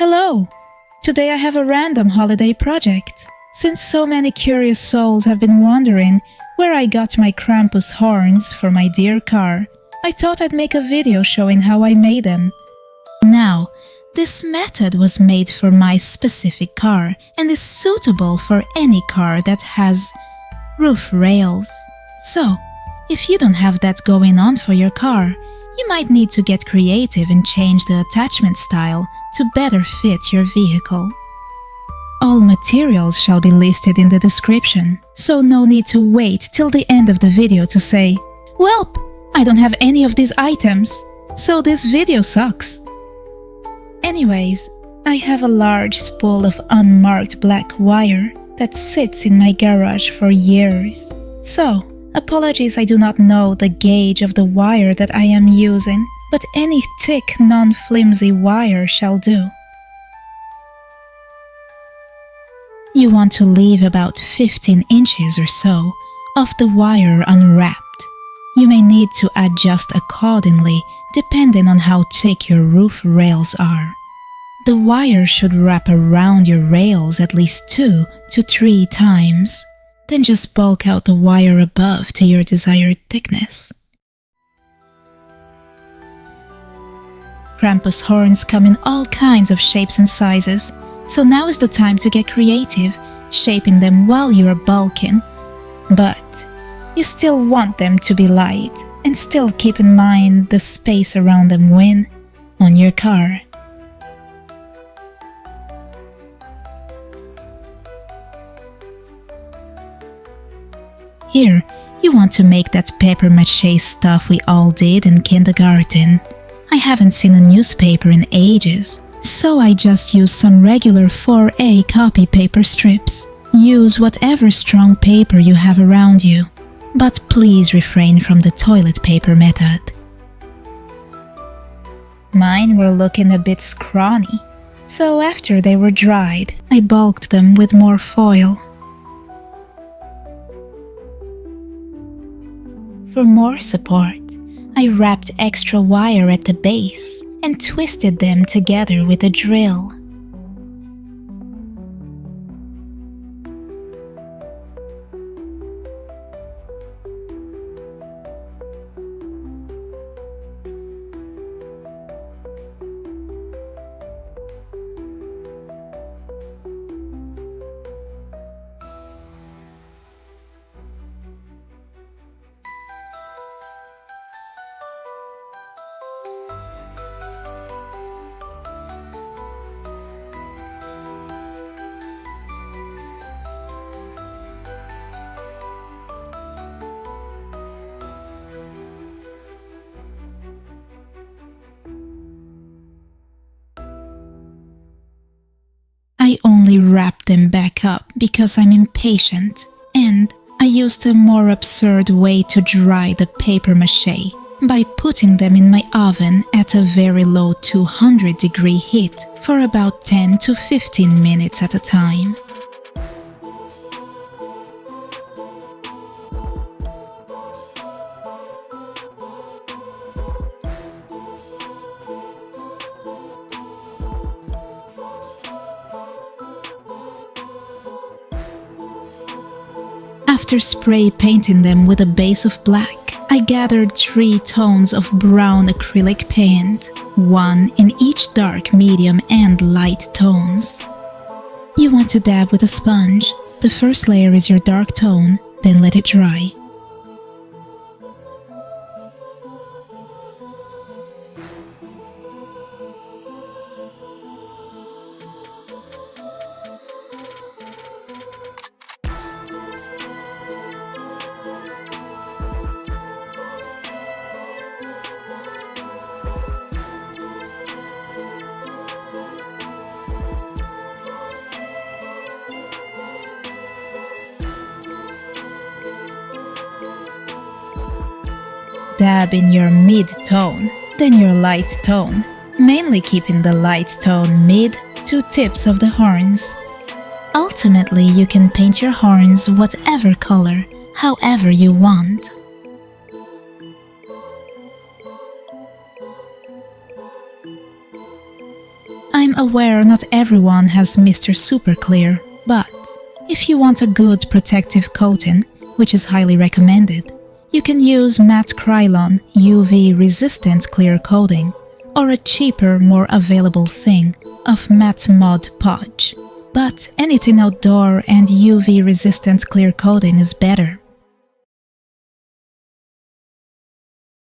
Hello! Today I have a random holiday project. Since so many curious souls have been wondering where I got my Krampus horns for my dear car, I thought I'd make a video showing how I made them. Now, this method was made for my specific car and is suitable for any car that has roof rails. So, if you don't have that going on for your car, you might need to get creative and change the attachment style to better fit your vehicle. All materials shall be listed in the description, so no need to wait till the end of the video to say, "Welp, I don't have any of these items, so this video sucks." Anyways, I have a large spool of unmarked black wire that sits in my garage for years. So, apologies I do not know the gauge of the wire that I am using, but any thick, non-flimsy wire shall do. You want to leave about 15 inches or so of the wire unwrapped. You may need to adjust accordingly depending on how thick your roof rails are. The wire should wrap around your rails at least 2 to 3 times. Then just bulk out the wire above to your desired thickness. Krampus horns come in all kinds of shapes and sizes, so now is the time to get creative, shaping them while you are bulking. But you still want them to be light, and still keep in mind the space around them when on your car. Here, you want to make that papier-mâché stuff we all did in kindergarten. I haven't seen a newspaper in ages, so I just used some regular 4A copy paper strips. Use whatever strong paper you have around you, but please refrain from the toilet paper method. Mine were looking a bit scrawny, so after they were dried, I bulked them with more foil. For more support, I wrapped extra wire at the base and twisted them together with a drill. I only wrap them back up because I'm impatient, and I used a more absurd way to dry the papier-mâché by putting them in my oven at a very low 200-degree heat for about 10 to 15 minutes at a time. After spray painting them with a base of black, I gathered 3 tones of brown acrylic paint, 1 in each dark, medium, and light tones. You want to dab with a sponge. The first layer is your dark tone, then let it dry. Dab in your mid-tone, then your light tone, mainly keeping the light tone mid to tips of the horns. Ultimately, you can paint your horns whatever color, however you want. I'm I'm aware not everyone has Mr. Super Clear, but if you want a good protective coating, which is highly recommended, you can use matte Krylon UV resistant clear coating, or a cheaper, more available thing of matte Mod Podge. But anything outdoor and UV resistant clear coating is better.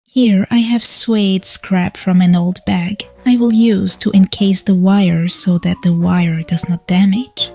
Here I have suede scrap from an old bag I will use to encase the wire so that the wire does not damage.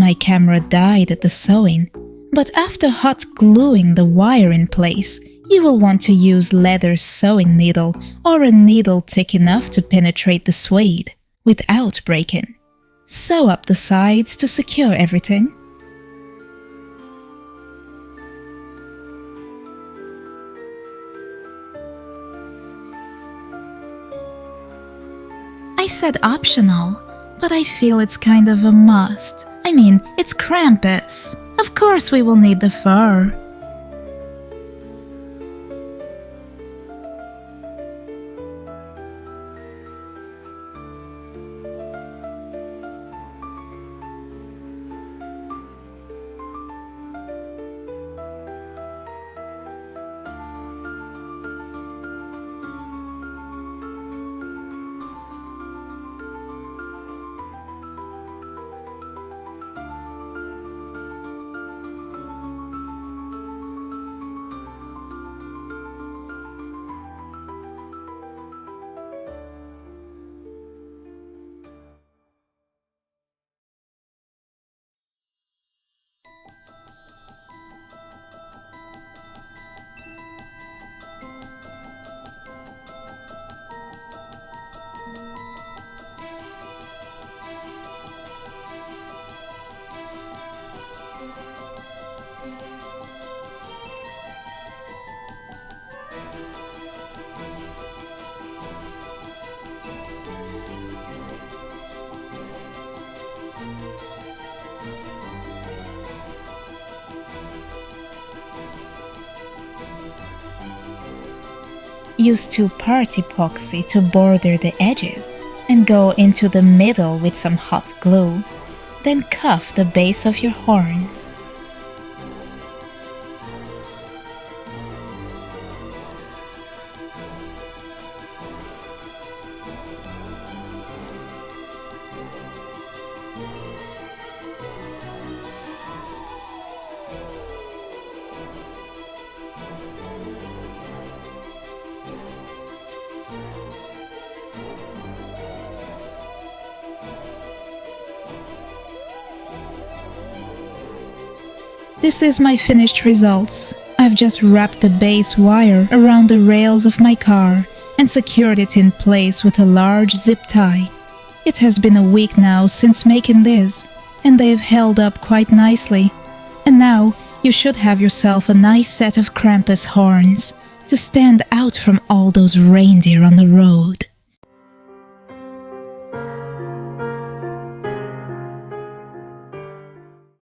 My camera died at the sewing, but after hot gluing the wire in place, you will want to use leather sewing needle or a needle thick enough to penetrate the suede without breaking. Sew up the sides to secure everything. I said optional, but I feel it's kind of a must. I mean, it's Krampus. Of course we will need the fur. Use 2-part epoxy to border the edges and go into the middle with some hot glue. Then cuff the base of your horns. This is my finished results. I've just wrapped the base wire around the rails of my car and secured it in place with a large zip tie. It has been a week now since making this, and they've held up quite nicely. And now you should have yourself a nice set of Krampus horns to stand out from all those reindeer on the road.